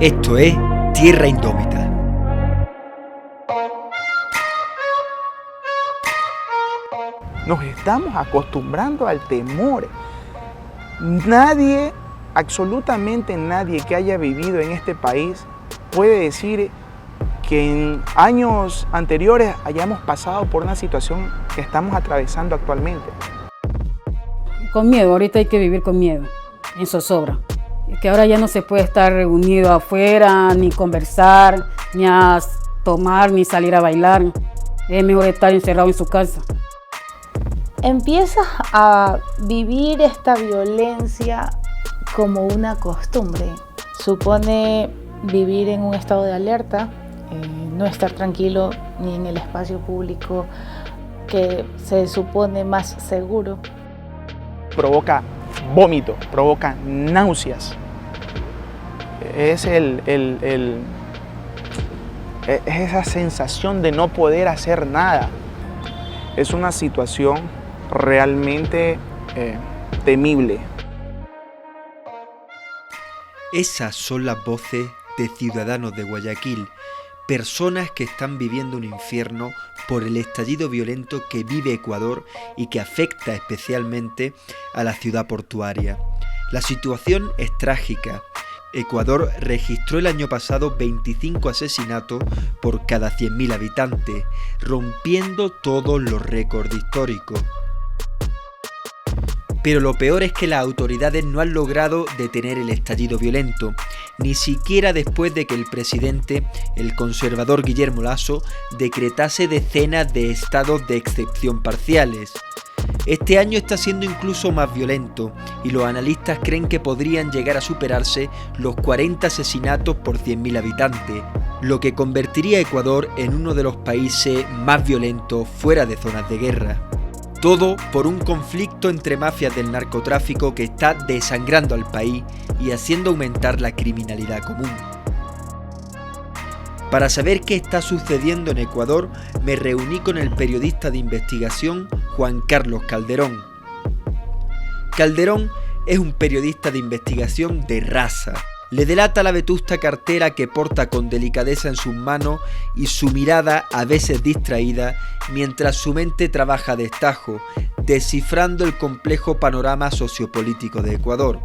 Esto es Tierra Indómita. Nos estamos acostumbrando al temor. Nadie, absolutamente nadie que haya vivido en este país puede decir que en años anteriores hayamos pasado por una situación que estamos atravesando actualmente. Con miedo, ahorita hay que vivir con miedo, en zozobra. Que ahora ya no se puede estar reunido afuera, ni conversar, ni a tomar, ni salir a bailar. Es mejor estar encerrado en su casa. Empiezas a vivir esta violencia como una costumbre. Supone vivir en un estado de alerta, no estar tranquilo ni en el espacio público que se supone más seguro. Provoca vómito, provoca náuseas. Es esa sensación de no poder hacer nada. Es una situación realmente temible. Esas son las voces de ciudadanos de Guayaquil, personas que están viviendo un infierno por el estallido violento que vive Ecuador y que afecta especialmente a la ciudad portuaria. La situación es trágica. Ecuador registró el año pasado 25 asesinatos por cada 100.000 habitantes, rompiendo todos los récords históricos. Pero lo peor es que las autoridades no han logrado detener el estallido violento, ni siquiera después de que el presidente, el conservador Guillermo Lasso, decretase decenas de estados de excepción parciales. Este año está siendo incluso más violento y los analistas creen que podrían llegar a superarse los 40 asesinatos por 100.000 habitantes, lo que convertiría a Ecuador en uno de los países más violentos fuera de zonas de guerra. Todo por un conflicto entre mafias del narcotráfico que está desangrando al país y haciendo aumentar la criminalidad común. Para saber qué está sucediendo en Ecuador, me reuní con el periodista de investigación Juan Carlos Calderón. Calderón es un periodista de investigación de raza. Le delata la vetusta cartera que porta con delicadeza en sus manos y su mirada a veces distraída mientras su mente trabaja a destajo, descifrando el complejo panorama sociopolítico de Ecuador.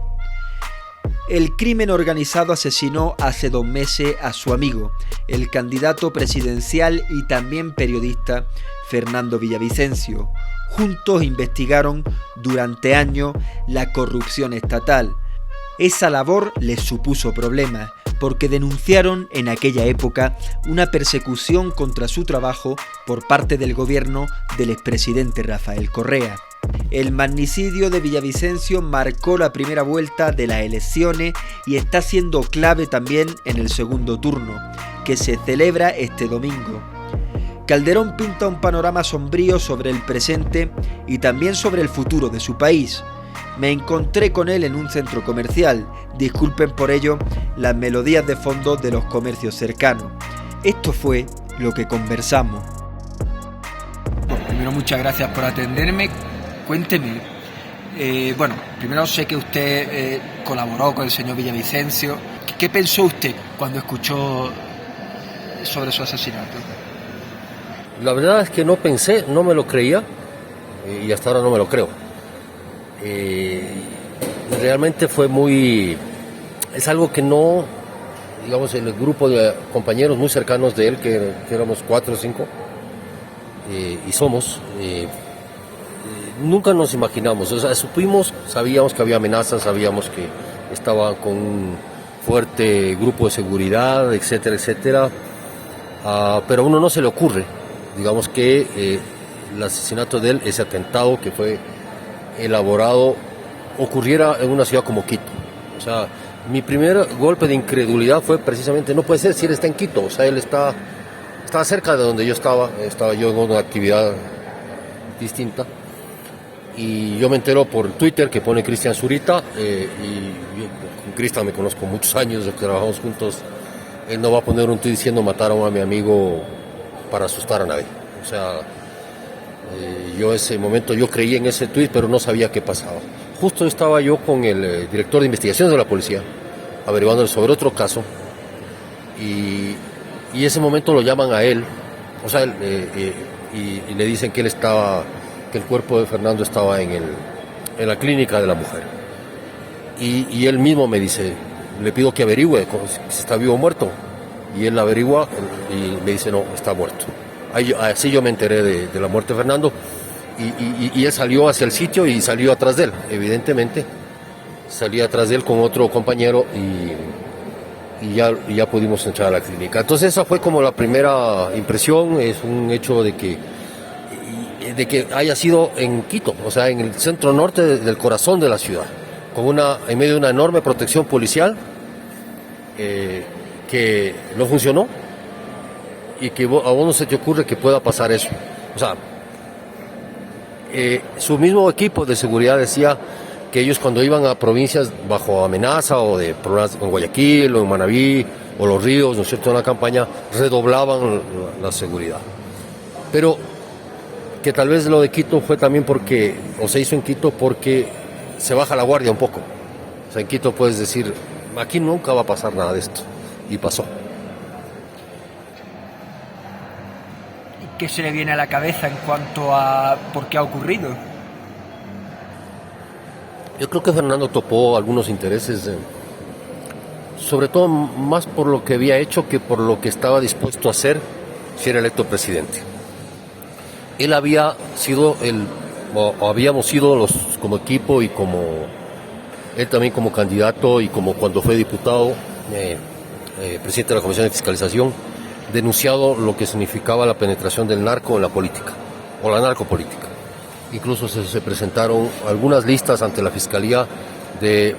El crimen organizado asesinó hace 2 meses a su amigo, el candidato presidencial y también periodista Fernando Villavicencio. Juntos investigaron durante años la corrupción estatal. Esa labor les supuso problemas, porque denunciaron en aquella época una persecución contra su trabajo por parte del gobierno del expresidente Rafael Correa. El magnicidio de Villavicencio marcó la primera vuelta de las elecciones y está siendo clave también en el segundo turno, que se celebra este domingo. Calderón pinta un panorama sombrío sobre el presente y también sobre el futuro de su país. Me encontré con él en un centro comercial, disculpen por ello las melodías de fondo de los comercios cercanos. Esto fue lo que conversamos. Bueno, primero muchas gracias por atenderme. Cuénteme, primero sé que usted colaboró con el señor Villavicencio. ¿Qué pensó usted cuando escuchó sobre su asesinato? La verdad es que no pensé, no me lo creía y hasta ahora no me lo creo. Realmente fue es algo que no, digamos, el grupo de compañeros muy cercanos de él, que éramos 4 o 5, y somos, nunca nos imaginamos, o sea, sabíamos que había amenazas, sabíamos que estaba con un fuerte grupo de seguridad, etcétera, etcétera, pero a uno no se le ocurre, digamos, que el asesinato de él, ese atentado que fue elaborado, ocurriera en una ciudad como Quito. O sea, mi primer golpe de incredulidad fue precisamente, no puede ser si él está en Quito, o sea, él estaba cerca de donde yo estaba yo en una actividad distinta, y yo me entero por Twitter que pone Cristian Zurita, y yo con Cristian me conozco muchos años, trabajamos juntos. Él no va a poner un tweet diciendo mataron a mi amigo para asustar a nadie. O sea, yo ese momento yo creí en ese tweet, pero no sabía qué pasaba. Justo estaba yo con el director de investigaciones de la policía, averiguando sobre otro caso, y ese momento lo llaman a él, o sea, y le dicen que el cuerpo de Fernando estaba en la clínica de la mujer. Y él mismo me dice, le pido que averigüe si está vivo o muerto. Y él averigua y me dice, no, está muerto. Así yo me enteré de la muerte de Fernando. Y él salió hacia el sitio y salió atrás de él, evidentemente. Salí atrás de él con otro compañero y ya pudimos entrar a la clínica. Entonces esa fue como la primera impresión. Es un hecho de que haya sido en Quito, o sea, en el centro norte del corazón de la ciudad, en medio de una enorme protección policial que no funcionó y que a vos no se te ocurre que pueda pasar eso. O sea, su mismo equipo de seguridad decía que ellos cuando iban a provincias bajo amenaza o de problemas en Guayaquil o en Manabí o Los Ríos, ¿no es cierto?, en la campaña, redoblaban la seguridad. Pero que tal vez lo de Quito fue también se hizo en Quito porque se baja la guardia un poco. O sea, en Quito puedes decir, aquí nunca va a pasar nada de esto. Y pasó. ¿Y qué se le viene a la cabeza en cuanto a por qué ha ocurrido? Yo creo que Fernando topó algunos intereses, sobre todo más por lo que había hecho que por lo que estaba dispuesto a hacer si era electo presidente. Él había sido habíamos sido como equipo y él también como candidato y como cuando fue diputado, presidente de la Comisión de Fiscalización, denunciado lo que significaba la penetración del narco en la política, o la narcopolítica. Incluso se presentaron algunas listas ante la Fiscalía de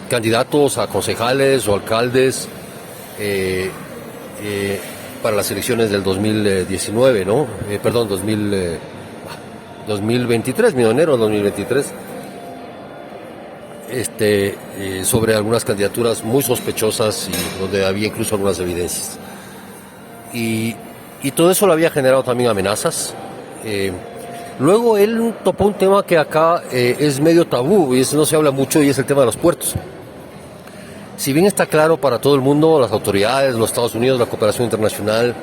candidatos a concejales o alcaldes para las elecciones del 2019, ¿no? 2023, enero del 2023, sobre algunas candidaturas muy sospechosas y donde había incluso algunas evidencias. Y todo eso le había generado también amenazas. Luego él topó un tema que acá es medio tabú y eso no se habla mucho, y es el tema de los puertos. Si bien está claro para todo el mundo, las autoridades, los Estados Unidos, la cooperación internacional,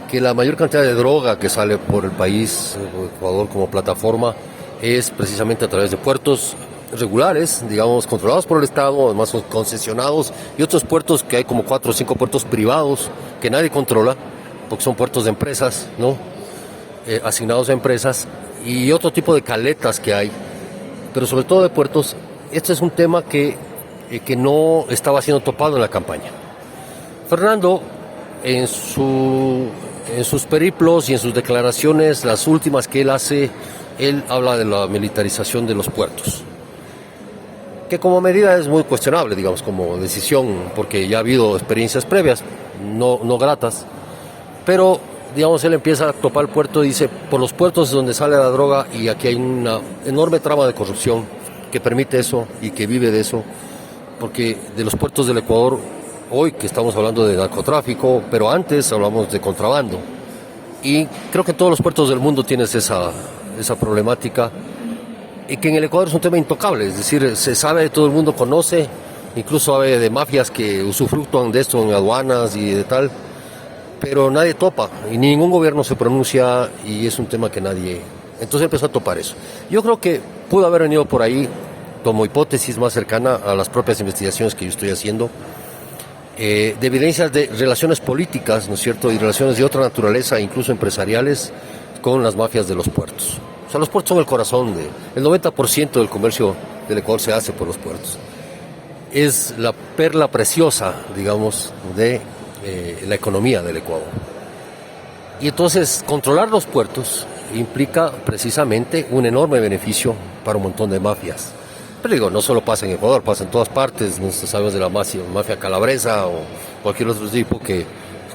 que la mayor cantidad de droga que sale por el país, Ecuador como plataforma, es precisamente a través de puertos regulares, digamos, controlados por el Estado, además son concesionados, y otros puertos que hay como 4 o 5 puertos privados que nadie controla, porque son puertos de empresas, ¿no? Asignados a empresas, y otro tipo de caletas que hay, pero sobre todo de puertos. Este es un tema que no estaba siendo topado en la campaña. Fernando, en sus periplos y en sus declaraciones, las últimas que él hace, él habla de la militarización de los puertos, que como medida es muy cuestionable, digamos, como decisión, porque ya ha habido experiencias previas, no gratas, pero digamos, él empieza a topar el puerto y dice, por los puertos es donde sale la droga, y aquí hay una enorme trama de corrupción que permite eso y que vive de eso, porque de los puertos del Ecuador, hoy que estamos hablando de narcotráfico, pero antes hablamos de contrabando, y creo que todos los puertos del mundo tienes esa problemática, y que en el Ecuador es un tema intocable, es decir, se sabe, todo el mundo conoce, incluso sabe de mafias que usufructúan de esto en aduanas y de tal, pero nadie topa, y ningún gobierno se pronuncia, y es un tema que nadie... Entonces empezó a topar eso. Yo creo que pudo haber venido por ahí, como hipótesis más cercana a las propias investigaciones que yo estoy haciendo, de evidencias de relaciones políticas, ¿no es cierto?, y relaciones de otra naturaleza, incluso empresariales, con las mafias de los puertos. O sea, los puertos son el corazón el 90% del comercio del Ecuador se hace por los puertos. Es la perla preciosa, digamos, de la economía del Ecuador. Y entonces, controlar los puertos implica precisamente un enorme beneficio para un montón de mafias. Pero digo, no solo pasa en Ecuador, pasa en todas partes. No sabemos de la mafia calabresa o cualquier otro tipo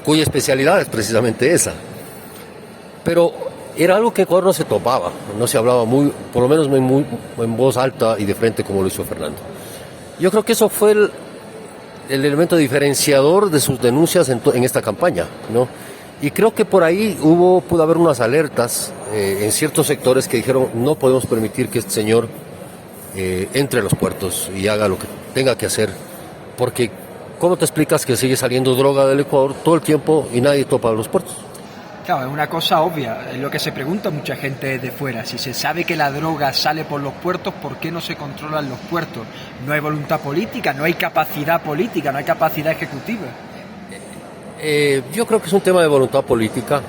cuya especialidad es precisamente esa. Pero era algo que en Ecuador no se topaba, no se hablaba por lo menos muy en voz alta y de frente como lo hizo Fernando. Yo creo que eso fue el elemento diferenciador de sus denuncias en esta campaña, ¿no? Y creo que por ahí pudo haber unas alertas en ciertos sectores que dijeron, no podemos permitir que este señor entre a los puertos y haga lo que tenga que hacer, porque ¿cómo te explicas que sigue saliendo droga del Ecuador todo el tiempo y nadie topa los puertos? Claro, es una cosa obvia, es lo que se pregunta mucha gente desde fuera. Si se sabe que la droga sale por los puertos, ¿por qué no se controlan los puertos? No hay voluntad política, no hay capacidad política, no hay capacidad ejecutiva. Yo creo que es un tema de voluntad política.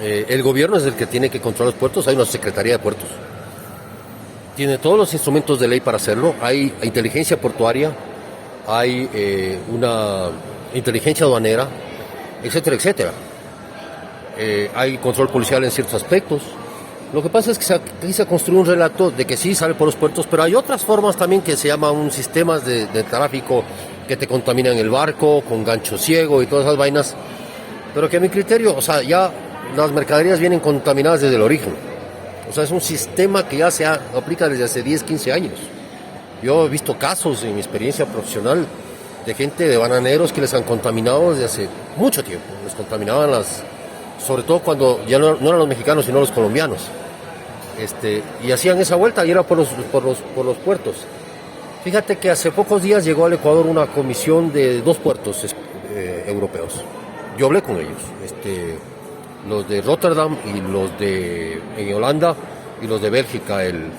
El gobierno es el que tiene que controlar los puertos, hay una Secretaría de Puertos. Tiene todos los instrumentos de ley para hacerlo, hay inteligencia portuaria, hay una inteligencia aduanera, etcétera, etcétera. Hay control policial en ciertos aspectos. Lo que pasa es que aquí se construye un relato de que sí sale por los puertos, pero hay otras formas también que se llaman sistemas de tráfico que te contaminan el barco, con gancho ciego y todas esas vainas, pero que a mi criterio, o sea, ya las mercaderías vienen contaminadas desde el origen. O sea, es un sistema que ya se aplica desde hace 10, 15 años. Yo he visto casos en mi experiencia profesional de gente, de bananeros que les han contaminado desde hace mucho tiempo. Les contaminaban sobre todo cuando ya no eran los mexicanos sino los colombianos, y hacían esa vuelta y era por los puertos. Fíjate que hace pocos días llegó al Ecuador una comisión de 2 puertos europeos. Yo hablé con ellos, los de Rotterdam y los en Holanda y los de Bélgica, el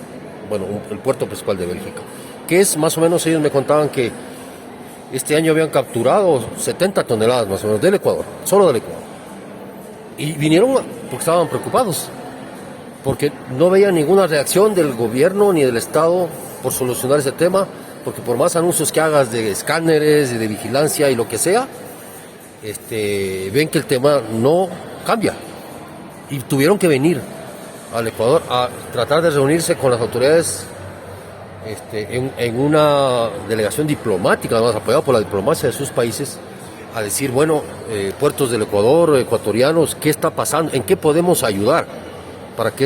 puerto principal de Bélgica, que es más o menos, ellos me contaban que este año habían capturado 70 toneladas más o menos del Ecuador, solo del Ecuador. Y vinieron porque estaban preocupados, porque no veían ninguna reacción del gobierno ni del Estado por solucionar ese tema, porque por más anuncios que hagas de escáneres, de vigilancia y lo que sea, ven que el tema no cambia. Y tuvieron que venir al Ecuador a tratar de reunirse con las autoridades en una delegación diplomática, además apoyada por la diplomacia de sus países, a decir, bueno, puertos del Ecuador, ecuatorianos, ¿qué está pasando? ¿En qué podemos ayudar para que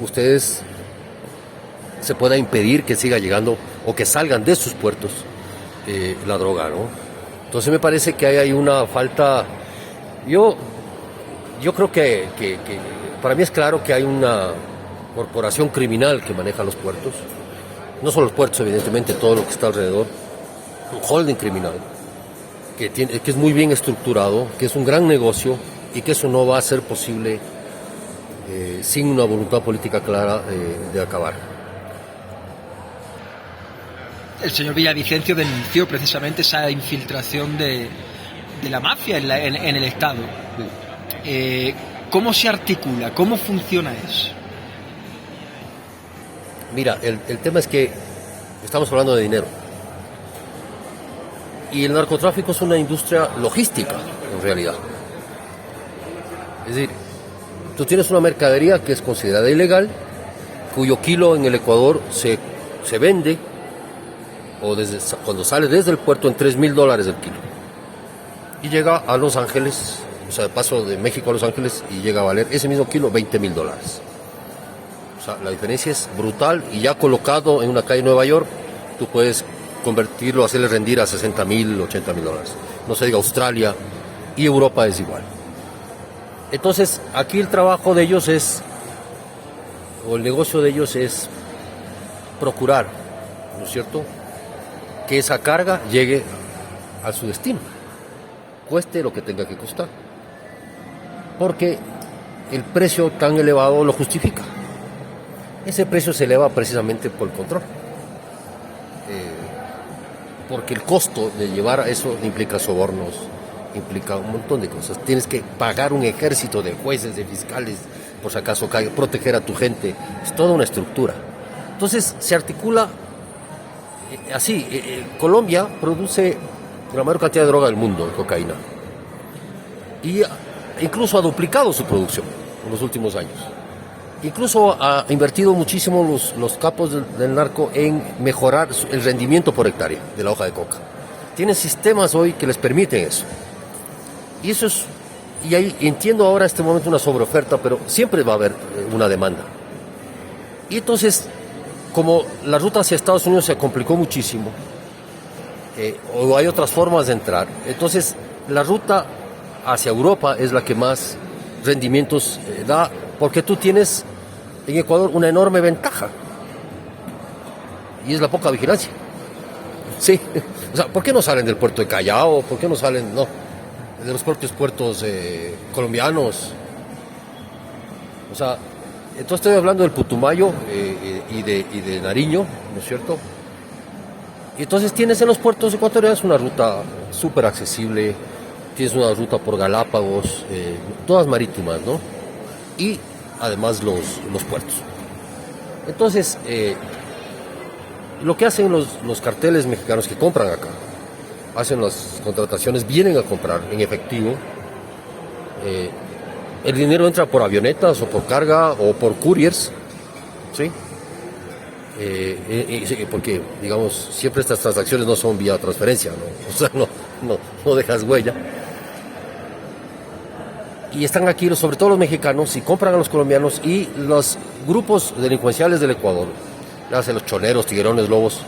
ustedes se pueda impedir que siga llegando o que salgan de sus puertos la droga, ¿no? Entonces me parece que hay una falta. Yo creo que para mí es claro que hay una corporación criminal que maneja los puertos, no solo los puertos, evidentemente todo lo que está alrededor, un holding criminal que es muy bien estructurado, que es un gran negocio y que eso no va a ser posible sin una voluntad política clara de acabar. El señor Villavicencio denunció precisamente esa infiltración de la mafia en el Estado. ¿Cómo se articula? ¿Cómo funciona eso? Mira, el tema es que estamos hablando de dinero. Y el narcotráfico es una industria logística, en realidad. Es decir, tú tienes una mercadería que es considerada ilegal, cuyo kilo en el Ecuador se vende, o cuando sale desde el puerto, en $3,000 el kilo. Y llega a Los Ángeles, o sea, paso de México a Los Ángeles, y llega a valer ese mismo kilo $20,000. O sea, la diferencia es brutal, y ya colocado en una calle de Nueva York, tú puedes convertirlo, hacerle rendir a $60,000, $80,000. No se diga Australia, y Europa es igual. Entonces, aquí el trabajo de ellos el negocio de ellos es procurar, ¿no es cierto?, que esa carga llegue a su destino, cueste lo que tenga que costar, porque el precio tan elevado lo justifica. Ese precio se eleva precisamente por el control, porque el costo de llevar a eso implica sobornos, implica un montón de cosas. Tienes que pagar un ejército de jueces, de fiscales, por si acaso cae, proteger a tu gente. Es toda una estructura. Entonces se articula así. Colombia produce la mayor cantidad de droga del mundo, de cocaína, y incluso ha duplicado su producción en los últimos años. Incluso ha invertido muchísimo los capos del narco en mejorar el rendimiento por hectárea de la hoja de coca. Tienen sistemas hoy que les permiten eso. Y eso es, y ahí entiendo ahora en este momento una sobreoferta, pero siempre va a haber una demanda. Y entonces, como la ruta hacia Estados Unidos se complicó muchísimo, o hay otras formas de entrar, entonces la ruta hacia Europa es la que más rendimientos da, porque tú tienes en Ecuador una enorme ventaja, y es la poca vigilancia. Sí, o sea, ¿por qué no salen del puerto de Callao? ¿Por qué no salen, no, de los propios puertos colombianos? O sea, entonces estoy hablando del Putumayo y de Nariño, ¿no es cierto? Y entonces tienes en los puertos ecuatorianos una ruta súper accesible, tienes una ruta por Galápagos, todas marítimas, ¿no? Y además los puertos. Entonces, lo que hacen los carteles mexicanos que compran acá, hacen las contrataciones, vienen a comprar en efectivo. El dinero entra por avionetas o por carga o por couriers, ¿sí? Porque, digamos, siempre estas transacciones no son vía transferencia, ¿no? O sea, no dejas huella. Y están aquí, sobre todo los mexicanos, y compran a los colombianos y los grupos delincuenciales del Ecuador, los choneros, tiguerones, lobos,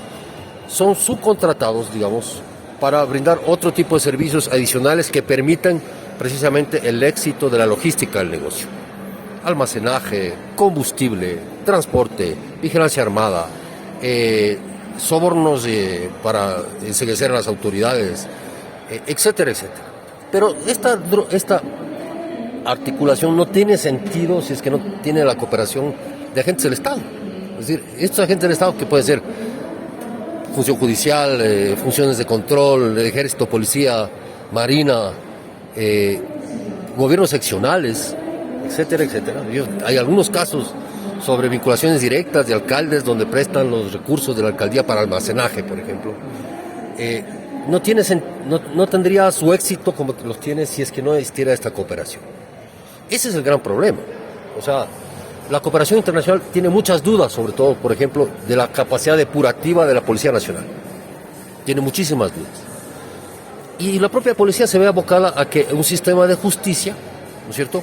son subcontratados, digamos, para brindar otro tipo de servicios adicionales que permitan precisamente el éxito de la logística del negocio. Almacenaje, combustible, transporte, vigilancia armada, sobornos para enceguecer a las autoridades, etcétera, etcétera. Pero esta articulación no tiene sentido si es que no tiene la cooperación de agentes del Estado. Es decir, estos agentes del Estado, que puede ser función judicial, funciones de control, ejército, policía, marina, gobiernos seccionales, etcétera, etcétera. Hay algunos casos sobre vinculaciones directas de alcaldes donde prestan los recursos de la alcaldía para almacenaje, por ejemplo. No tendría su éxito como los tiene si es que no existiera esta cooperación. Ese es el gran problema. O sea, la cooperación internacional tiene muchas dudas, sobre todo, por ejemplo, de la capacidad depurativa de la Policía Nacional. Tiene muchísimas dudas. Y la propia policía se ve abocada a que un sistema de justicia, ¿no es cierto?,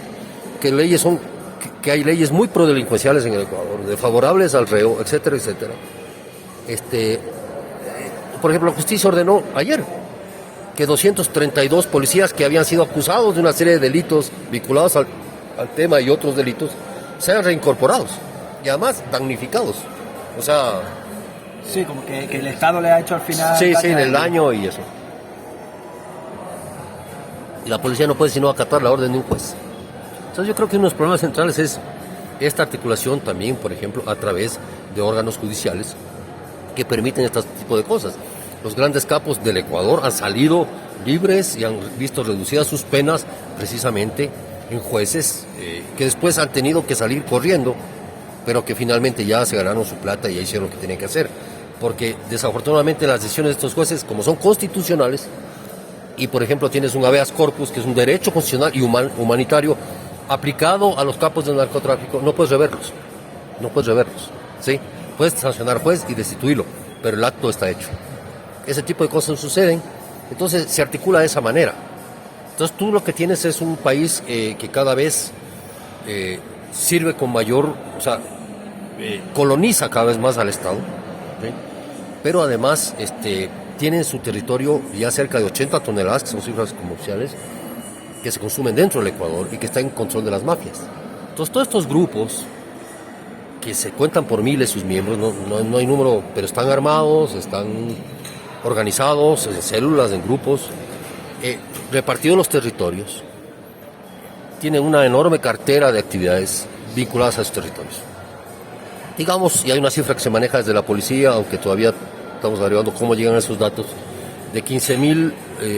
que hay leyes muy prodelincuenciales en el Ecuador, de favorables al reo, etcétera, etcétera. Por ejemplo, la justicia ordenó ayer que 232 policías que habían sido acusados de una serie de delitos vinculados al tema y otros delitos sean reincorporados y además damnificados. O sea... Sí, como que el Estado le ha hecho al final... Sí, el daño y eso. Y la policía no puede sino acatar la orden de un juez. Entonces yo creo que uno de los problemas centrales es esta articulación también, por ejemplo, a través de órganos judiciales que permiten este tipo de cosas. Los grandes capos del Ecuador han salido libres y han visto reducidas sus penas precisamente en jueces que después han tenido que salir corriendo, pero que finalmente ya se ganaron su plata y ya hicieron lo que tenían que hacer. Porque desafortunadamente las decisiones de estos jueces, como son constitucionales, y por ejemplo tienes un habeas corpus, que es un derecho constitucional y humanitario, aplicado a los capos del narcotráfico, no puedes reverlos, ¿sí? Puedes sancionar al juez y destituirlo, pero el acto está hecho. Ese tipo de cosas suceden, entonces se articula de esa manera. Entonces tú lo que tienes es un país que cada vez sirve con mayor, o sea, coloniza cada vez más al Estado, ¿sí? Pero además tiene en su territorio ya cerca de 80 toneladas, que son cifras comerciales, que se consumen dentro del Ecuador y que está en control de las mafias. Entonces todos estos grupos, que se cuentan por miles sus miembros, no hay número, pero están armados, están organizados en células, en grupos, repartidos en los territorios, tienen una enorme cartera de actividades vinculadas a esos territorios. Digamos, y hay una cifra que se maneja desde la policía, aunque todavía estamos averiguando cómo llegan esos datos, de 15.000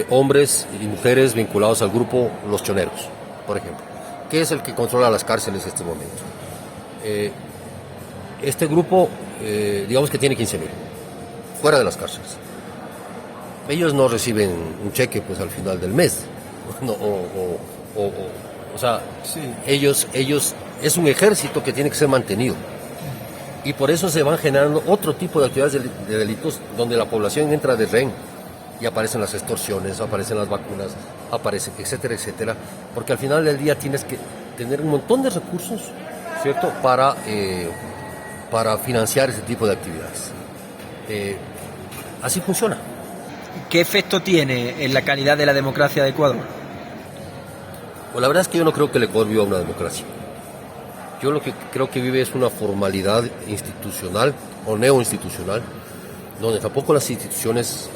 hombres y mujeres vinculados al grupo Los Choneros, por ejemplo, que es el que controla las cárceles en este momento. Este grupo, digamos que tiene 15.000, fuera de las cárceles. Ellos no reciben un cheque pues al final del mes, o sea, sí. ellos es un ejército que tiene que ser mantenido. Y por eso se van generando otro tipo de actividades de delitos donde la población entra de rehén y aparecen las extorsiones, aparecen las vacunas, aparecen, etcétera, etcétera, porque al final del día tienes que tener un montón de recursos, ¿cierto?, para financiar ese tipo de actividades. Así funciona. ¿Qué efecto tiene en la calidad de la democracia de Ecuador? Pues la verdad es que yo no creo que el Ecuador viva una democracia. Yo lo que creo que vive es una formalidad institucional o neoinstitucional donde tampoco las instituciones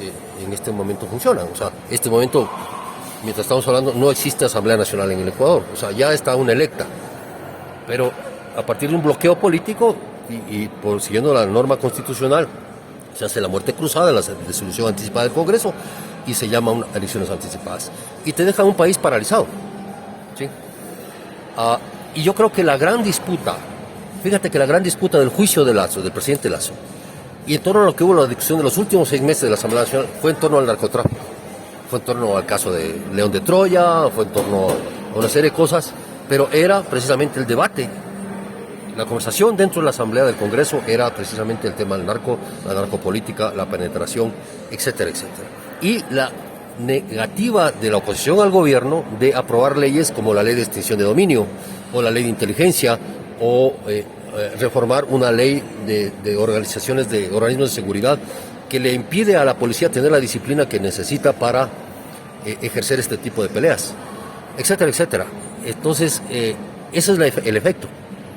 en este momento funcionan. O sea, este momento, mientras estamos hablando, no existe Asamblea Nacional en el Ecuador. O sea, ya está una electa. Pero a partir de un bloqueo político y por siguiendo la norma constitucional, se hace la muerte cruzada, la disolución anticipada del Congreso y se llaman elecciones anticipadas. Y te dejan un país paralizado. ¿Sí? Y yo creo que la gran disputa, fíjate que la gran disputa del juicio de Lasso, del presidente Lasso, y en torno a lo que hubo la discusión de los últimos 6 meses de la Asamblea Nacional, fue en torno al narcotráfico, fue en torno al caso de León de Troya, fue en torno a una serie de cosas, pero era precisamente el debate, la conversación dentro de la Asamblea del Congreso era precisamente el tema del narco, la narcopolítica, la penetración, etcétera, etcétera. Y la negativa de la oposición al gobierno de aprobar leyes como la ley de extinción de dominio, o la ley de inteligencia, o reformar una ley de organizaciones, de organismos de seguridad que le impide a la policía tener la disciplina que necesita para ejercer este tipo de peleas, etcétera, etcétera. Entonces, ese es el efecto.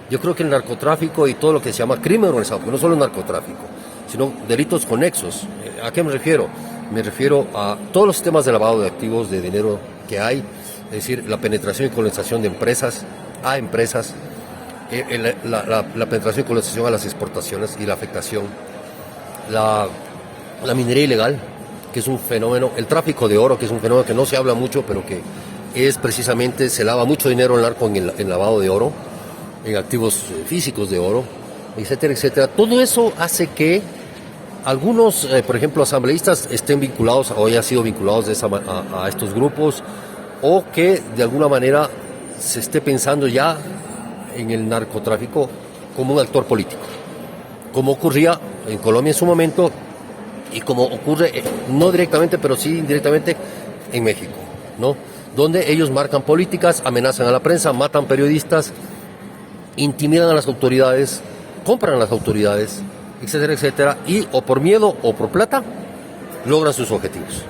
Yo creo que el narcotráfico y todo lo que se llama crimen organizado, porque no solo el narcotráfico, sino delitos conexos. ¿A qué me refiero? Me refiero a todos los sistemas de lavado de activos, de dinero que hay, es decir, la penetración y colonización de empresas a empresas, la penetración y colonización a las exportaciones y la afectación, la minería ilegal, que es un fenómeno, el tráfico de oro, que es un fenómeno que no se habla mucho, pero que es precisamente, se lava mucho dinero en el narco en lavado de oro, en activos físicos de oro, etcétera, etcétera. Todo eso hace que algunos, por ejemplo, asambleístas estén vinculados o hayan sido vinculados a estos grupos, o que de alguna manera se esté pensando ya en el narcotráfico como un actor político, como ocurría en Colombia en su momento y como ocurre no directamente pero sí indirectamente en México, ¿no? Donde ellos marcan políticas, amenazan a la prensa, matan periodistas, intimidan a las autoridades, compran a las autoridades, etcétera, etcétera, y o por miedo o por plata logran sus objetivos.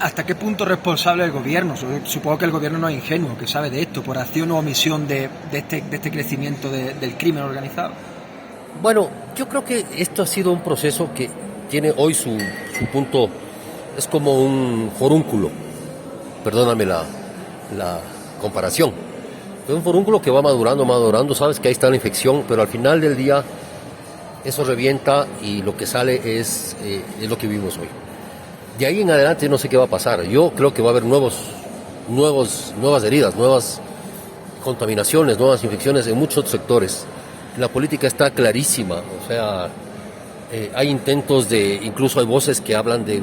¿Hasta qué punto es responsable el gobierno? Supongo que el gobierno no es ingenuo, que sabe de esto, por acción o omisión de este crecimiento del crimen organizado. Bueno, yo creo que esto ha sido un proceso que tiene hoy su punto, es como un forúnculo, perdóname la comparación, es un forúnculo que va madurando, sabes que ahí está la infección, pero al final del día eso revienta y lo que sale es lo que vivimos hoy. De ahí en adelante no sé qué va a pasar. Yo creo que va a haber nuevas heridas, nuevas contaminaciones, nuevas infecciones en muchos sectores. La política está clarísima, o sea, hay intentos incluso hay voces que hablan de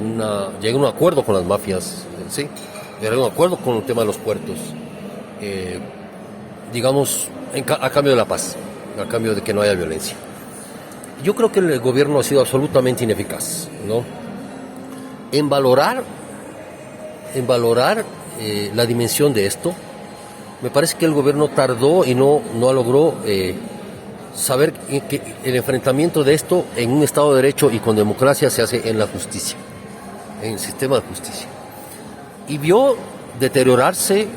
llegar a un acuerdo con las mafias, ¿sí? Llegar a un acuerdo con el tema de los puertos, digamos, a cambio de la paz, a cambio de que no haya violencia. Yo creo que el gobierno ha sido absolutamente ineficaz, ¿no? En valorar la dimensión de esto. Me parece que el gobierno tardó y no logró saber que el enfrentamiento de esto en un Estado de Derecho y con democracia se hace en la justicia, en el sistema de justicia. Y vio deteriorarse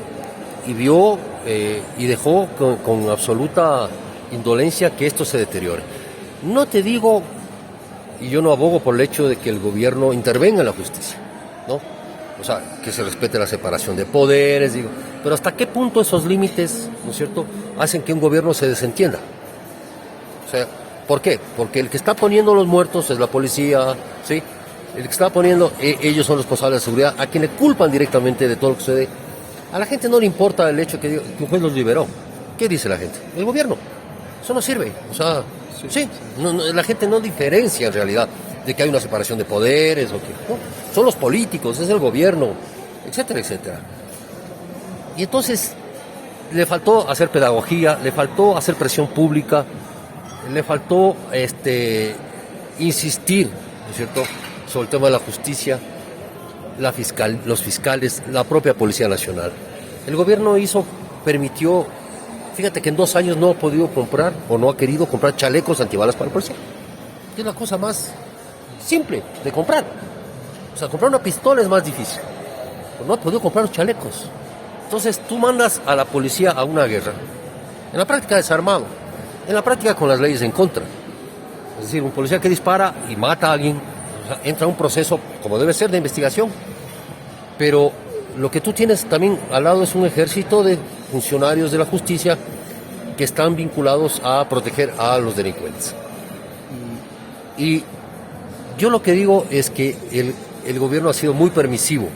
y dejó con absoluta indolencia que esto se deteriore. No te digo, y yo no abogo por el hecho de que el gobierno intervenga en la justicia, ¿no? O sea, que se respete la separación de poderes, digo, pero ¿hasta qué punto esos límites, ¿no es cierto?, hacen que un gobierno se desentienda? O sea, ¿por qué? Porque el que está poniendo los muertos es la policía, ¿sí? El que está poniendo, ellos son responsables de seguridad, a quien le culpan directamente de todo lo que sucede. A la gente no le importa el hecho que un juez los liberó. ¿Qué dice la gente? El gobierno. Eso no sirve, o sea... Sí, la gente no diferencia en realidad de que hay una separación de poderes o que no, son los políticos, es el gobierno, etcétera, etcétera. Y entonces le faltó hacer pedagogía, le faltó hacer presión pública, le faltó insistir, ¿no es cierto?, sobre el tema de la justicia, los fiscales, la propia Policía Nacional. El gobierno permitió. Fíjate que en 2 años no ha podido comprar o no ha querido comprar chalecos antibalas para el policía. Es la cosa más simple de comprar. O sea, comprar una pistola es más difícil. Pero no ha podido comprar los chalecos. Entonces tú mandas a la policía a una guerra. En la práctica desarmado. En la práctica con las leyes en contra. Es decir, un policía que dispara y mata a alguien, o sea, entra en un proceso, como debe ser, de investigación. Pero lo que tú tienes también al lado es un ejército de funcionarios de la justicia que están vinculados a proteger a los delincuentes. Y yo lo que digo es que el gobierno ha sido muy permisivo.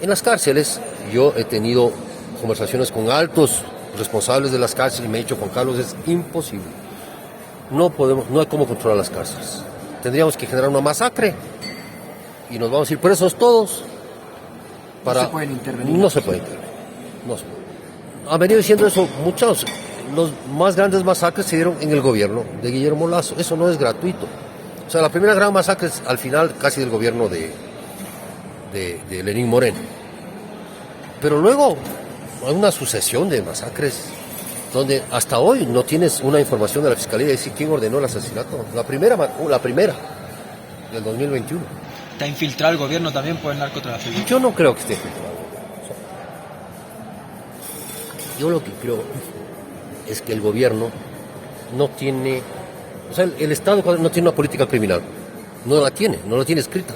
En las cárceles, yo he tenido conversaciones con altos responsables de las cárceles y me he dicho, Juan Carlos, es imposible. No hay cómo controlar las cárceles. Tendríamos que generar una masacre y nos vamos a ir presos todos. No se pueden intervenir. No se puede intervenir. No se puede. Han venido diciendo eso muchos. Los más grandes masacres se dieron en el gobierno de Guillermo Lasso. Eso no es gratuito. O sea, la primera gran masacre es al final casi del gobierno de Lenín Moreno. Pero luego hay una sucesión de masacres donde hasta hoy no tienes una información de la Fiscalía de decir quién ordenó el asesinato. La primera del 2021. ¿Está infiltrado el gobierno también por el narcotráfico? Yo no creo que esté infiltrado. Yo lo que creo es que el gobierno no tiene, o sea, el Estado no tiene una política criminal, no la tiene escrita.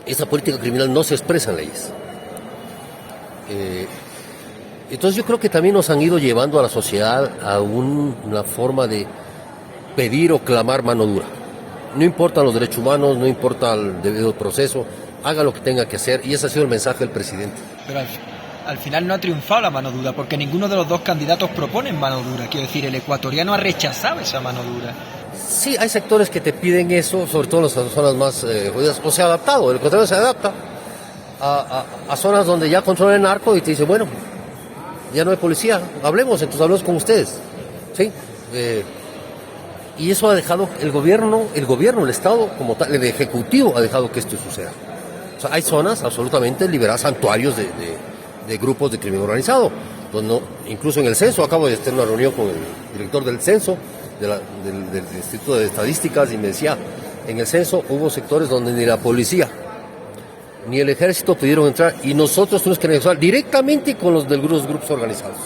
Esa política criminal no se expresa en leyes. Entonces yo creo que también nos han ido llevando a la sociedad a una forma de pedir o clamar mano dura. No importan los derechos humanos, no importa el debido proceso, haga lo que tenga que hacer, y ese ha sido el mensaje del presidente. Pero al final no ha triunfado la mano dura, porque ninguno de los dos candidatos proponen mano dura. Quiero decir, el ecuatoriano ha rechazado esa mano dura. Sí, hay sectores que te piden eso, sobre todo en las zonas más jodidas, o se ha adaptado, el ecuatoriano se adapta a zonas donde ya controla el narco y te dice, bueno, ya no hay policía, hablemos con ustedes, ¿sí? Y eso ha dejado el gobierno, el Estado como tal, el Ejecutivo ha dejado que esto suceda. O sea, hay zonas absolutamente liberadas, santuarios de grupos de crimen organizado, donde incluso en el censo, acabo de tener una reunión con el director del censo, del Instituto de Estadísticas, y me decía, en el censo hubo sectores donde ni la policía ni el ejército pudieron entrar, y nosotros tuvimos que negociar directamente con los grupos organizados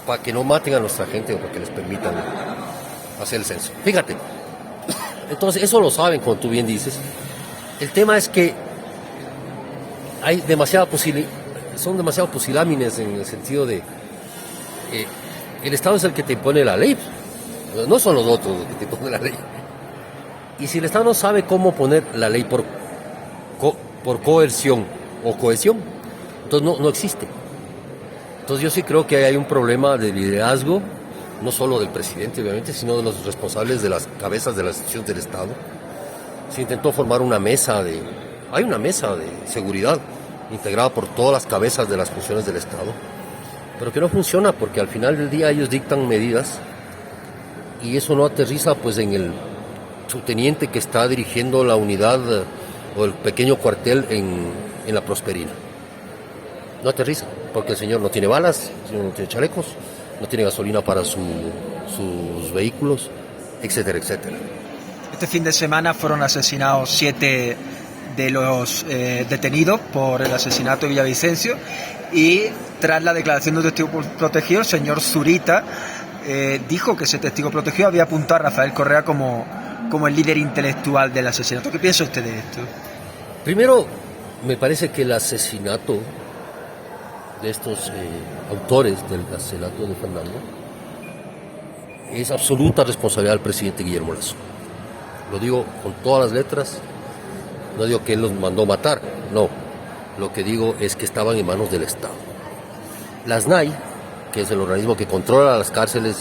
para que no maten a nuestra gente o para que les permitan hacer el censo. Fíjate, entonces eso lo saben, como tú bien dices. El tema es que hay son demasiado pusilámines en el sentido de el Estado es el que te impone la ley, no son los otros los que te imponen la ley. Y si el Estado no sabe cómo poner la ley por coerción o cohesión, entonces no existe. Entonces yo sí creo que hay un problema de liderazgo, no solo del presidente obviamente, sino de los responsables de las cabezas de las instituciones del Estado. Se intentó formar hay una mesa de seguridad integrada por todas las cabezas de las funciones del Estado, pero que no funciona porque al final del día ellos dictan medidas y eso no aterriza pues en el subteniente que está dirigiendo la unidad o el pequeño cuartel en la Prosperina. No aterriza, porque el señor no tiene balas, el señor no tiene chalecos, no tiene gasolina para sus vehículos, etcétera, etcétera. Este fin de semana fueron asesinados 7 de los detenidos por el asesinato de Villavicencio, y tras la declaración de un testigo protegido, el señor Zurita dijo que ese testigo protegido había apuntado a Rafael Correa como el líder intelectual del asesinato. ¿Qué piensa usted de esto? Primero, me parece que el asesinato de estos autores del asesinato de Fernando es absoluta responsabilidad del presidente Guillermo Lasso. Lo digo con todas las letras, no digo que él los mandó matar, no. Lo que digo es que estaban en manos del Estado. La SNAI, que es el organismo que controla las cárceles,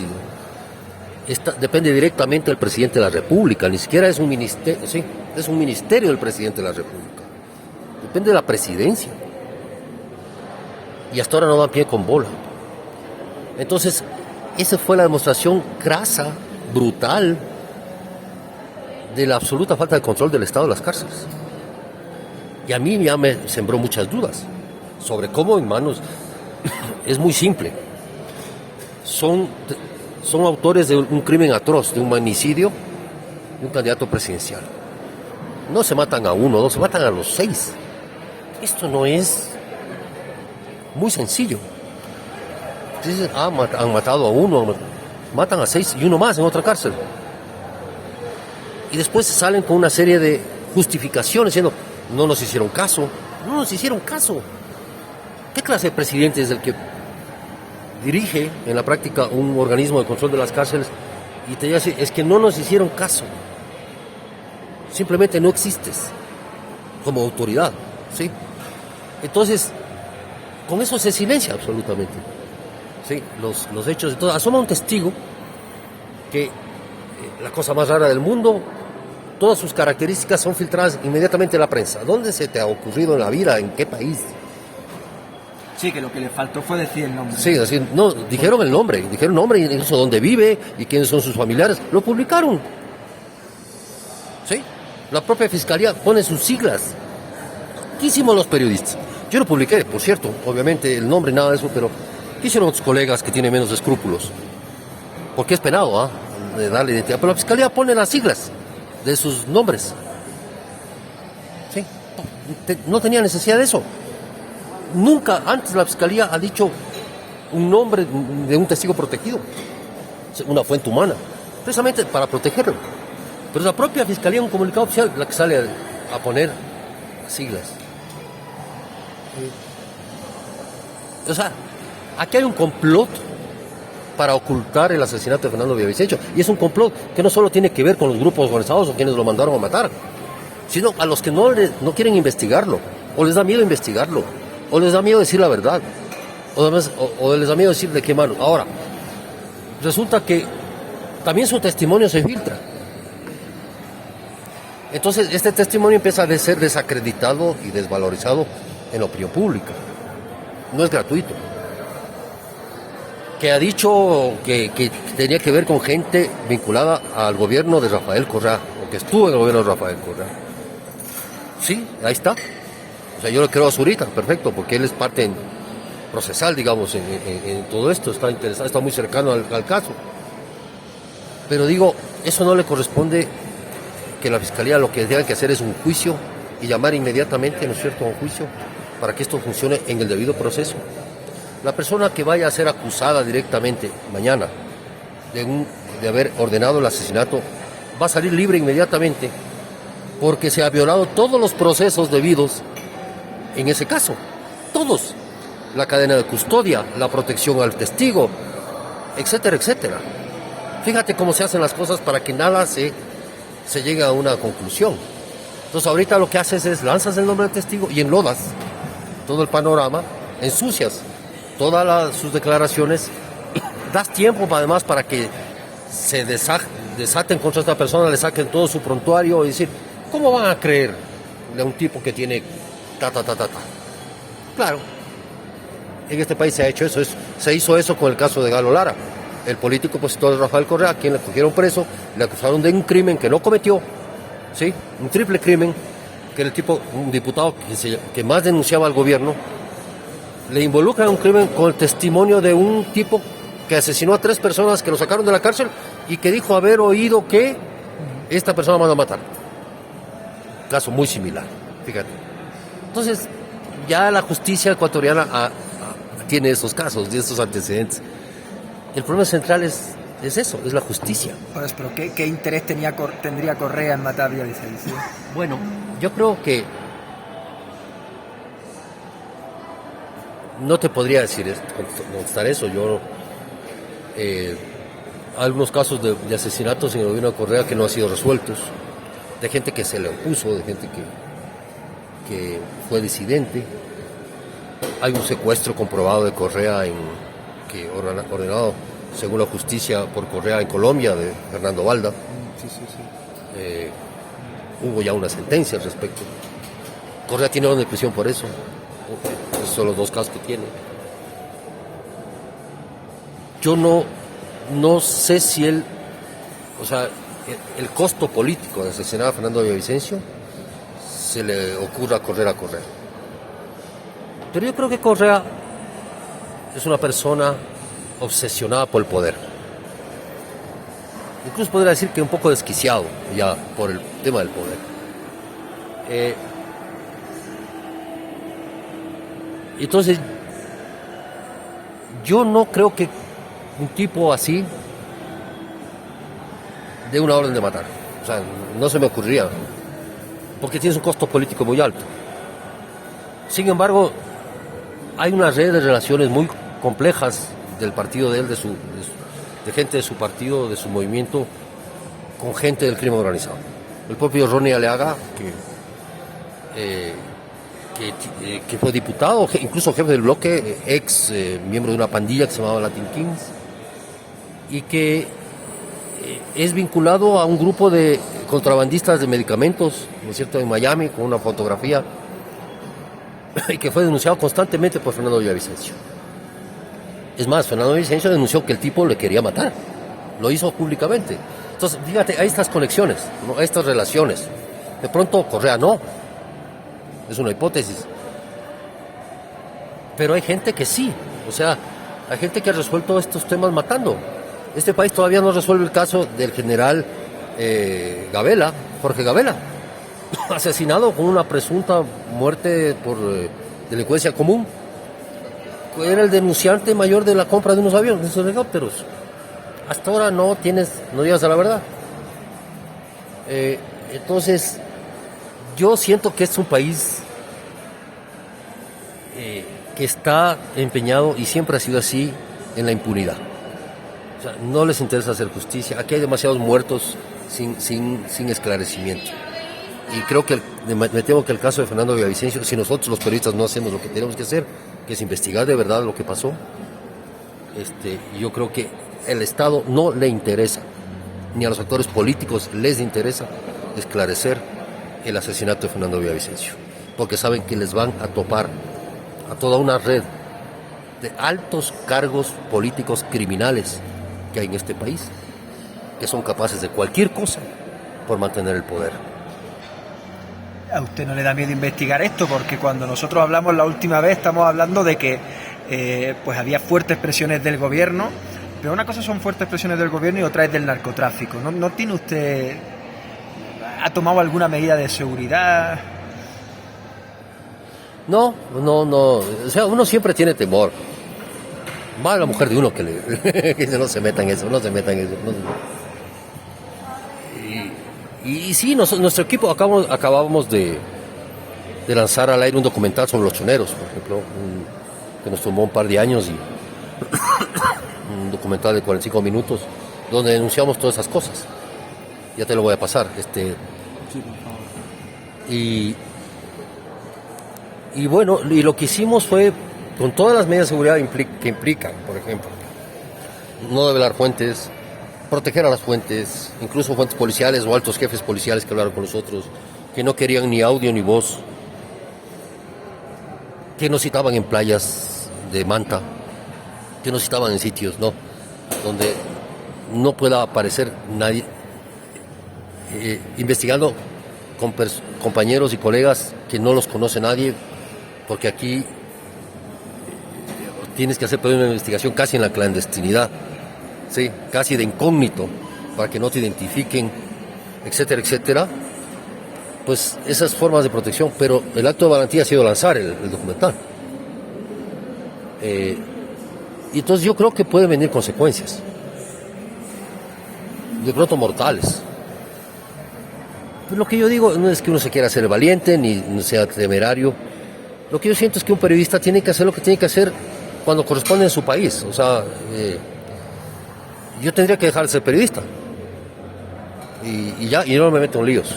depende directamente del presidente de la República, ni siquiera es un ministerio, sí, es un ministerio del presidente de la República. Depende de la presidencia. Y hasta ahora no dan pie con bola. Entonces, esa fue la demostración crasa, brutal, de la absoluta falta de control del Estado de las cárceles. Y a mí ya me sembró muchas dudas sobre cómo en manos... Es muy simple. Son autores de un crimen atroz, de un magnicidio, de un candidato presidencial. No se matan a uno, no se matan a los 6. Esto no es muy sencillo. Entonces, han matado a uno. matan a 6 y uno más en otra cárcel. Y después salen con una serie de justificaciones diciendo, no nos hicieron caso. No nos hicieron caso. ¿Qué clase de presidente es el que dirige en la práctica un organismo de control de las cárceles y te dice, es que no nos hicieron caso? Simplemente no existes como autoridad, ¿sí? Entonces, con eso se silencia absolutamente, ¿sí? Los hechos de todo. Asoma un testigo que la cosa más rara del mundo, todas sus características son filtradas inmediatamente a la prensa. ¿Dónde se te ha ocurrido en la vida? ¿En qué país? Sí, que lo que le faltó fue decir el nombre. Sí, así, no, dijeron el nombre, incluso dónde vive y quiénes son sus familiares. Lo publicaron. ¿Sí? La propia fiscalía pone sus siglas. ¿Qué hicimos los periodistas? Yo lo publiqué, por cierto, obviamente el nombre, nada de eso, pero ¿qué hicieron otros colegas que tienen menos escrúpulos? Porque es penado, de darle identidad. Pero la fiscalía pone las siglas de sus nombres. ¿Sí? No tenía necesidad de eso. Nunca antes la fiscalía ha dicho un nombre de un testigo protegido, una fuente humana, precisamente para protegerlo. Pero es la propia fiscalía en un comunicado oficial la que sale a poner siglas. O sea, aquí hay un complot para ocultar el asesinato de Fernando Villavicencio, y es un complot que no solo tiene que ver con los grupos organizados o quienes lo mandaron a matar, sino a los que no quieren investigarlo, o les da miedo investigarlo, o les da miedo decir la verdad, o les da miedo decir de qué mano. Ahora, resulta que también su testimonio se filtra. Entonces, este testimonio empieza a ser desacreditado y desvalorizado en la opinión pública. No es gratuito. Que ha dicho que tenía que ver con gente vinculada al gobierno de Rafael Correa, o que estuvo en el gobierno de Rafael Correa. Sí, ahí está. O sea, yo le creo a Zurita, perfecto, porque él es parte procesal, digamos, en todo esto, está interesado, está muy cercano al caso. Pero digo, eso no le corresponde, que la Fiscalía lo que tenga que hacer es un juicio y llamar inmediatamente, ¿no es cierto?, a un juicio para que esto funcione en el debido proceso. La persona que vaya a ser acusada directamente mañana de haber ordenado el asesinato va a salir libre inmediatamente, porque se ha violado todos los procesos debidos en ese caso, todos, la cadena de custodia, la protección al testigo, etcétera, etcétera. Fíjate cómo se hacen las cosas para que nada se llegue a una conclusión. Entonces ahorita lo que haces es lanzas el nombre del testigo y enlodas todo el panorama, ensucias todas sus declaraciones, das tiempo además para que se desaten contra esta persona, le saquen todo su prontuario y decir, ¿cómo van a creer de un tipo que tiene ta? Claro, en este país se ha hecho eso, se hizo eso con el caso de Galo Lara, el político opositor de Rafael Correa, a quien le cogieron preso, le acusaron de un crimen que no cometió, ¿sí? Un triple crimen, que era el tipo, un diputado que más denunciaba al gobierno, le involucra en un crimen con el testimonio de un tipo que asesinó a 3 personas, que lo sacaron de la cárcel y que dijo haber oído que esta persona mandó a matar. Caso muy similar, fíjate. Entonces, ya la justicia ecuatoriana tiene estos casos, estos antecedentes. El problema central es eso, es la justicia. Pues, pero ¿qué interés tendría Correa en matar a Villavicencio? Bueno, yo creo que no te podría contestar eso. Hay algunos casos de asesinatos en el gobierno de Correa que no han sido resueltos, de gente que se le opuso, de gente que fue disidente. Hay un secuestro comprobado de Correa ordenado según la justicia por Correa en Colombia, de Fernando Valda. Hubo ya una sentencia al respecto. Correa tiene orden de prisión por eso. Esos son los 2 casos que tiene. Yo no sé si el costo político de asesinar a Fernando Villavicencio se le ocurra a Correa. Pero yo creo que Correa es una persona obsesionada por el poder. Incluso podría decir que un poco desquiciado ya por el tema del poder. Entonces, yo no creo que un tipo así de una orden de matar. O sea, no se me ocurriría, porque tienes un costo político muy alto. Sin embargo, hay una red de relaciones muy complejas del partido de él, de gente de su partido, de su movimiento, con gente del crimen organizado. El propio Ronnie Aliaga, que fue diputado, incluso jefe del bloque, ex miembro de una pandilla que se llamaba Latin Kings, y que es vinculado a un grupo de contrabandistas de medicamentos, ¿no es cierto?, en Miami, con una fotografía, y que fue denunciado constantemente por Fernando Villavicencio. Es más, Fernando Villavicencio denunció que el tipo le quería matar, lo hizo públicamente. Entonces, fíjate, hay estas conexiones, ¿no?, hay estas relaciones. De pronto Correa no, es una hipótesis. Pero hay gente que sí, o sea, hay gente que ha resuelto estos temas matando. Este país todavía no resuelve el caso del general Gabela, Jorge Gabela, asesinado con una presunta muerte por delincuencia común. Era el denunciante mayor de la compra de unos aviones, de esos helicópteros. Hasta ahora no digas la verdad. Entonces, yo siento que es un país que está empeñado, y siempre ha sido así, en la impunidad. O sea, no les interesa hacer justicia. Aquí hay demasiados muertos sin esclarecimiento. Y creo que, me temo que el caso de Fernando Villavicencio, si nosotros los periodistas no hacemos lo que tenemos que hacer, que es investigar de verdad lo que pasó, yo creo que el Estado no le interesa, ni a los actores políticos les interesa esclarecer el asesinato de Fernando Villavicencio, porque saben que les van a topar a toda una red de altos cargos políticos criminales que hay en este país, que son capaces de cualquier cosa por mantener el poder. ¿A usted no le da miedo investigar esto? Porque cuando nosotros hablamos la última vez estamos hablando de que pues había fuertes presiones del gobierno, pero una cosa son fuertes presiones del gobierno y otra es del narcotráfico. ¿No tiene usted, ha tomado alguna medida de seguridad? No, o sea, uno siempre tiene temor. Va a la mujer de uno que no se meta en eso. Y sí, nuestro equipo acabábamos de lanzar al aire un documental sobre los choneros, por ejemplo, que nos tomó un par de años, y un documental de 45 minutos donde denunciamos todas esas cosas. Ya te lo voy a pasar. Y bueno, y lo que hicimos fue, con todas las medidas de seguridad que implican, por ejemplo, no develar fuentes, proteger a las fuentes, incluso fuentes policiales o altos jefes policiales que hablaron con nosotros, que no querían ni audio ni voz, que nos citaban en playas de Manta, que nos citaban en sitios, ¿no?, donde no pueda aparecer nadie, investigando con compañeros y colegas que no los conoce nadie, porque aquí tienes que hacer una investigación casi en la clandestinidad, sí, casi de incógnito, para que no te identifiquen, etcétera, etcétera. Pues esas formas de protección, pero el acto de valentía ha sido lanzar el documental. Y entonces yo creo que pueden venir consecuencias, de pronto mortales. Lo que yo digo no es que uno se quiera hacer valiente, ni sea temerario. Lo que yo siento es que un periodista tiene que hacer lo que tiene que hacer cuando corresponde en su país. O sea, yo tendría que dejar de ser periodista y yo no me meto en líos,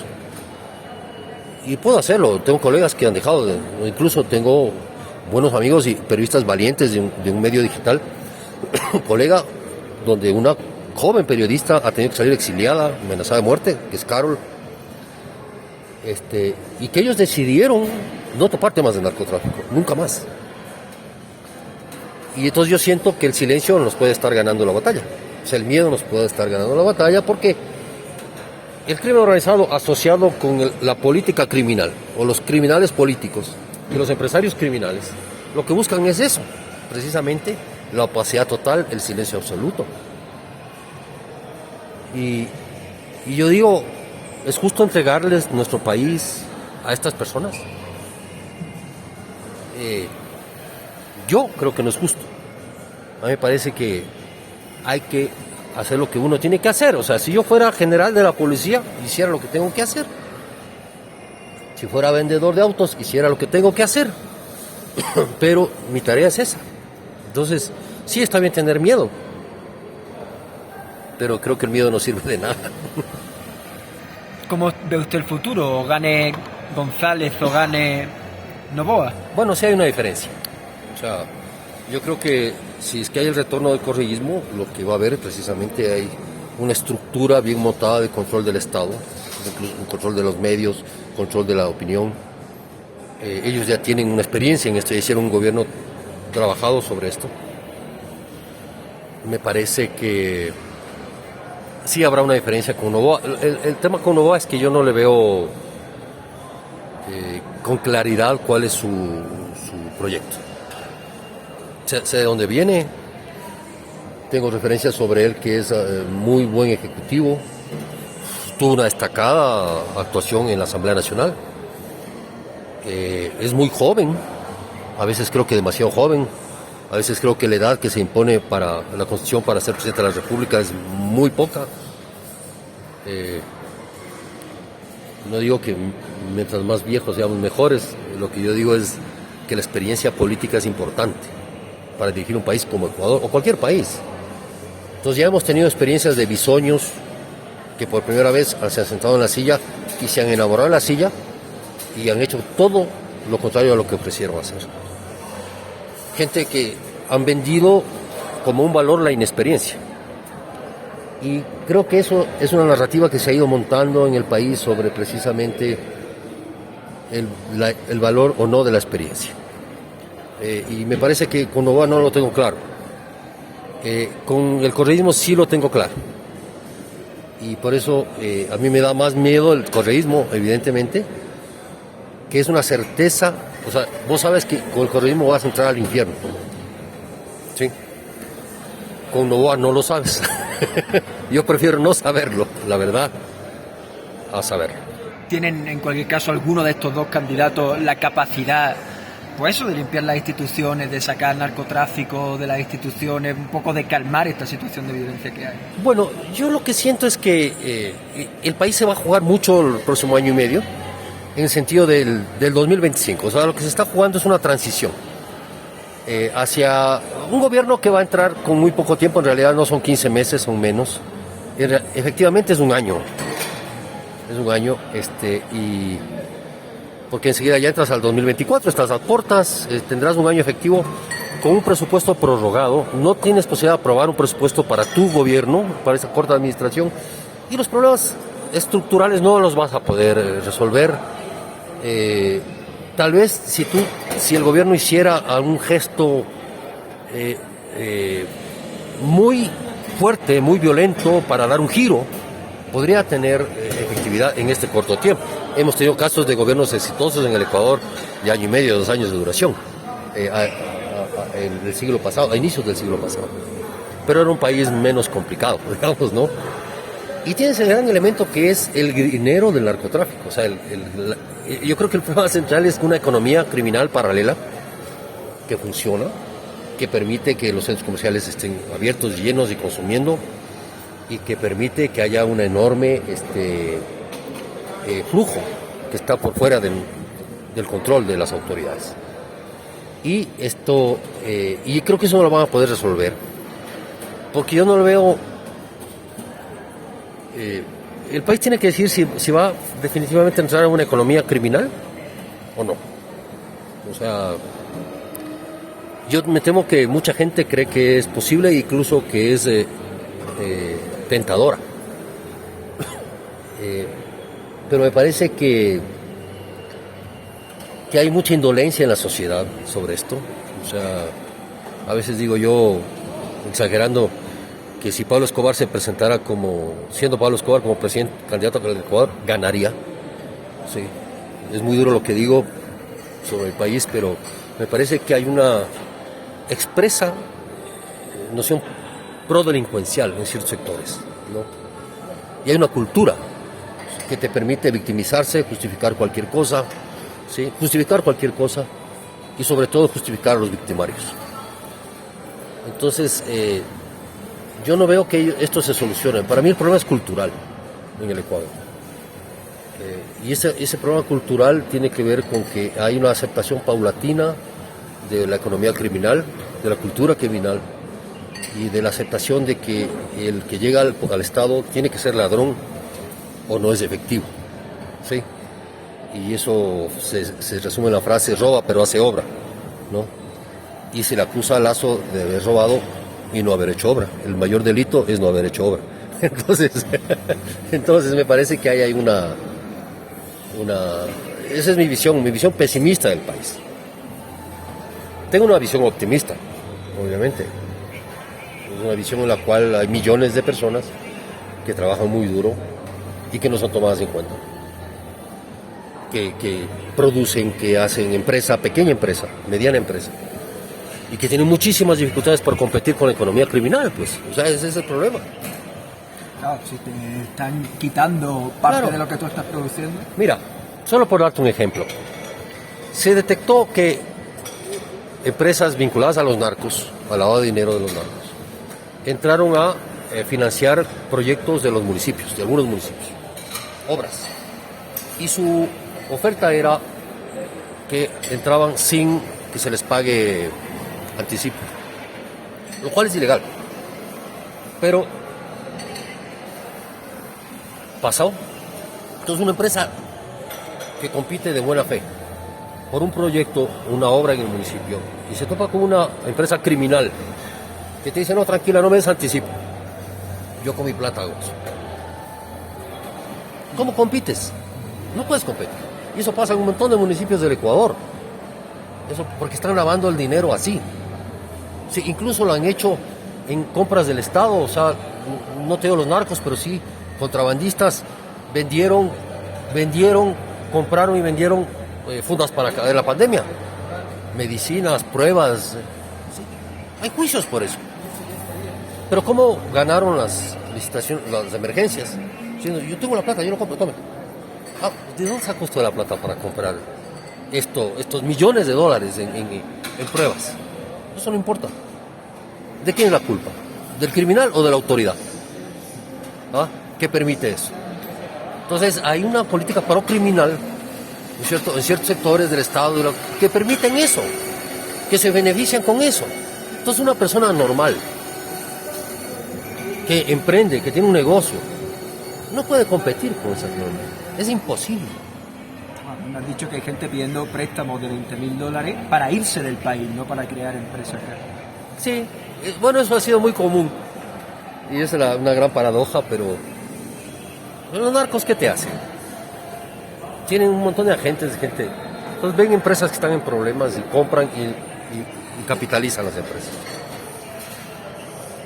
y puedo hacerlo. Tengo colegas que han dejado incluso tengo buenos amigos y periodistas valientes de un medio digital, un colega donde una joven periodista ha tenido que salir exiliada, amenazada de muerte, que es Carol, y que ellos decidieron no topar temas de narcotráfico, nunca más. Y entonces yo siento que el silencio nos puede estar ganando la batalla. O sea, el miedo nos puede estar ganando la batalla, porque el crimen organizado asociado con la política criminal, o los criminales políticos y los empresarios criminales, lo que buscan es eso, precisamente la opacidad total, el silencio absoluto. Y yo digo, ¿es justo entregarles nuestro país a estas personas? Yo creo que no es justo. A mí me parece que hay que hacer lo que uno tiene que hacer. O sea, si yo fuera general de la policía, hiciera lo que tengo que hacer. Si fuera vendedor de autos, hiciera lo que tengo que hacer. Pero mi tarea es esa. Entonces, sí está bien tener miedo, pero creo que el miedo no sirve de nada. ¿Cómo ve usted el futuro? ¿O gane González o gane Noboa? Bueno, sí hay una diferencia. O sea, yo creo que si es que hay el retorno del correísmo, lo que va a haber precisamente hay una estructura bien montada de control del Estado, incluso un control de los medios, control de la opinión. Ellos ya tienen una experiencia en esto, ya hicieron un gobierno trabajado sobre esto. Me parece que sí habrá una diferencia con Noboa. El tema con Noboa es que yo no le veo con claridad cuál es su proyecto. Sé de dónde viene, tengo referencias sobre él que es muy buen ejecutivo, tuvo una destacada actuación en la Asamblea Nacional, es muy joven, a veces creo que demasiado joven, a veces creo que la edad que se impone para la Constitución para ser presidente de la República es muy poca. No digo que mientras más viejos seamos mejores, lo que yo digo es que la experiencia política es importante para dirigir un país como Ecuador o cualquier país. Entonces ya hemos tenido experiencias de bisoños que por primera vez se han sentado en la silla y se han enamorado de la silla y han hecho todo lo contrario a lo que ofrecieron hacer. Gente que han vendido como un valor la inexperiencia. Y creo que eso es una narrativa que se ha ido montando en el país sobre precisamente el valor o no de la experiencia. Y me parece que con Noboa no lo tengo claro. Con el correísmo sí lo tengo claro. Y por eso a mí me da más miedo el correísmo, evidentemente, que es una certeza. O sea, vos sabes que con el correísmo vas a entrar al infierno. ¿Sí? Con Noboa no lo sabes. Yo prefiero no saberlo, la verdad, a saberlo. ¿Tienen en cualquier caso alguno de estos dos candidatos la capacidad, pues eso, de limpiar las instituciones, de sacar narcotráfico de las instituciones, un poco de calmar esta situación de violencia que hay? Bueno, yo lo que siento es que el país se va a jugar mucho el próximo año y medio, en el sentido del 2025. O sea, lo que se está jugando es una transición hacia un gobierno que va a entrar con muy poco tiempo. En realidad no son 15 meses, son menos. Efectivamente es un año. Es un año, y porque enseguida ya entras al 2024, estás a puertas, tendrás un año efectivo con un presupuesto prorrogado. No tienes posibilidad de aprobar un presupuesto para tu gobierno, para esa corta administración, y los problemas estructurales no los vas a poder resolver. Tal vez si el gobierno hiciera algún gesto muy fuerte, muy violento para dar un giro, podría tener efectividad en este corto tiempo. Hemos tenido casos de gobiernos exitosos en el Ecuador de año y medio, 2 años de duración, en el siglo pasado, a inicios del siglo pasado. Pero era un país menos complicado, digamos, ¿no? Y tienes el gran elemento que es el dinero del narcotráfico. O sea, yo creo que el problema central es una economía criminal paralela que funciona, que permite que los centros comerciales estén abiertos, llenos y consumiendo, y que permite que haya un enorme flujo que está por fuera del control de las autoridades. Y esto, y creo que eso no lo van a poder resolver, porque yo no lo veo. El país tiene que decir si va definitivamente a entrar en una economía criminal o no. O sea, yo me temo que mucha gente cree que es posible, incluso que es tentadora. Pero me parece que hay mucha indolencia en la sociedad sobre esto. O sea, a veces digo yo, exagerando, que si Pablo Escobar se presentara siendo Pablo Escobar como presidente, candidato al Ecuador, ganaría. Sí, es muy duro lo que digo sobre el país, pero me parece que hay una expresa noción prodelincuencial en ciertos sectores, ¿no? Y hay una cultura que te permite victimizarse, justificar cualquier cosa, ¿sí? Justificar cualquier cosa y sobre todo justificar a los victimarios. Entonces, yo no veo que esto se solucione. Para mí el problema es cultural en el Ecuador. Y ese problema cultural tiene que ver con que hay una aceptación paulatina de la economía criminal, de la cultura criminal y de la aceptación de que el que llega al Estado tiene que ser ladrón o no es efectivo, ¿sí? Y eso se resume en la frase: roba pero hace obra, ¿no? Y se le acusa a Lasso de haber robado y no haber hecho obra. El mayor delito es no haber hecho obra. Entonces me parece que hay una esa es mi visión pesimista del país. Tengo una visión optimista, obviamente. Es una visión en la cual hay millones de personas que trabajan muy duro y que no son tomadas en cuenta. Que producen, que hacen empresa, pequeña empresa, mediana empresa. Y que tienen muchísimas dificultades por competir con la economía criminal, pues. O sea, ese es el problema. Claro, si te están quitando parte Claro. de lo que tú estás produciendo. Mira, solo por darte un ejemplo. Se detectó que empresas vinculadas a los narcos, al lavado de dinero de los narcos, entraron a financiar proyectos de los municipios, de algunos municipios, obras. Y su oferta era que entraban sin que se les pague anticipo, lo cual es ilegal. Pero pasó. Entonces una empresa que compite de buena fe por un proyecto, una obra en el municipio, y se topa con una empresa criminal que te dice: no, tranquila, no me des anticipo, yo con mi plata hago eso. ¿Cómo compites? No puedes competir. Y eso pasa en un montón de municipios del Ecuador. Eso porque están lavando el dinero así. Sí, incluso lo han hecho en compras del Estado. O sea, no te digo los narcos, pero sí contrabandistas compraron y vendieron fundas para de la pandemia, medicinas, pruebas. Sí. Hay juicios por eso. Pero ¿cómo ganaron las licitaciones, las emergencias? Diciendo: yo tengo la plata, yo lo compro, tome. ¿De dónde sacó usted la plata para comprar estos millones de dólares en pruebas? Eso no importa. ¿De quién es la culpa? ¿Del criminal o de la autoridad? ¿Qué permite eso? Entonces hay una política pro-criminal en ciertos sectores del Estado que permiten eso, que se benefician con eso. Entonces una persona normal que emprende, que tiene un negocio, no puede competir con esas normas. Es imposible. Me han dicho que hay gente pidiendo préstamos de $20,000 para irse del país, no para crear empresas acá. Sí, bueno, eso ha sido muy común. Y es una gran paradoja, pero los narcos, ¿qué te hacen? Tienen un montón de agentes, gente. Entonces ven empresas que están en problemas y compran y capitalizan las empresas.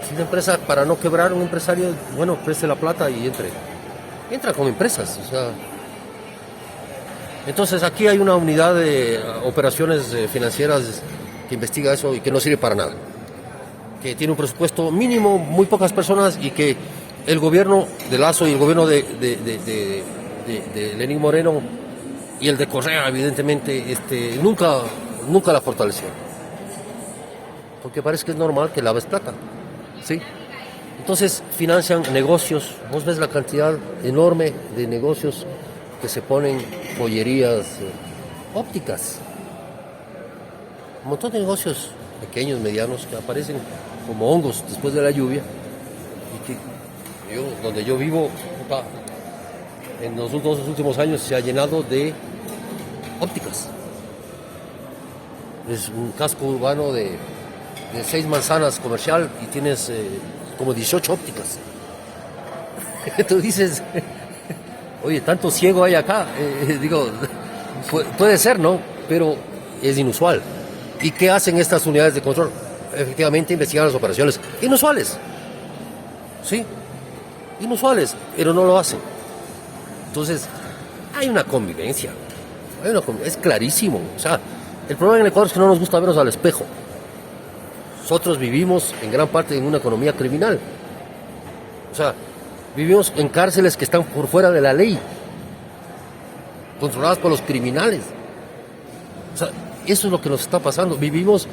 Si una empresa, para no quebrar, un empresario, bueno, preste la plata y entra con empresas. O sea, entonces aquí hay una unidad de operaciones financieras que investiga eso y que no sirve para nada. Que tiene un presupuesto mínimo, muy pocas personas, y que el gobierno de Lasso y el gobierno de Lenín Moreno y el de Correa, evidentemente, nunca la fortalecieron. Porque parece que es normal que laves plata, ¿sí? Entonces financian negocios. Vos ves la cantidad enorme de negocios que se ponen, joyerías, ópticas, un montón de negocios pequeños, medianos, que aparecen como hongos después de la lluvia, y que donde yo vivo, en los dos últimos años se ha llenado de ópticas. Es un casco urbano de 6 manzanas comercial y tienes como 18 ópticas. Tú dices: oye, tanto ciego hay acá. Digo, puede ser, ¿no? Pero es inusual. ¿Y qué hacen estas unidades de control? Efectivamente investigan las operaciones inusuales. Sí, inusuales, pero no lo hacen. Entonces, hay una convivencia. Es clarísimo. O sea, el problema en el Ecuador es que no nos gusta vernos al espejo. Nosotros vivimos en gran parte en una economía criminal. O sea, vivimos en cárceles que están por fuera de la ley, controladas por los criminales. O sea, eso es lo que nos está pasando. Vivimos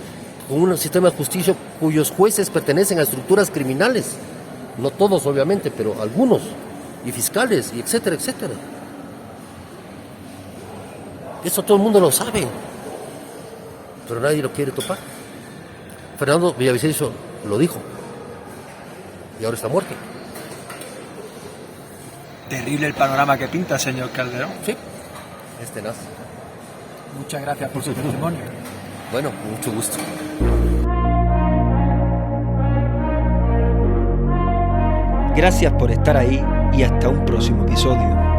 con un sistema de justicia cuyos jueces pertenecen a estructuras criminales. No todos, obviamente, pero algunos. Y fiscales, y etcétera, etcétera. Eso todo el mundo lo sabe. Pero nadie lo quiere topar. Fernando Villavicencio lo dijo. Y ahora está muerto. Terrible el panorama que pinta, señor Calderón. Sí, es tenaz. Muchas gracias por su testimonio. Bueno, mucho gusto. Gracias por estar ahí y hasta un próximo episodio.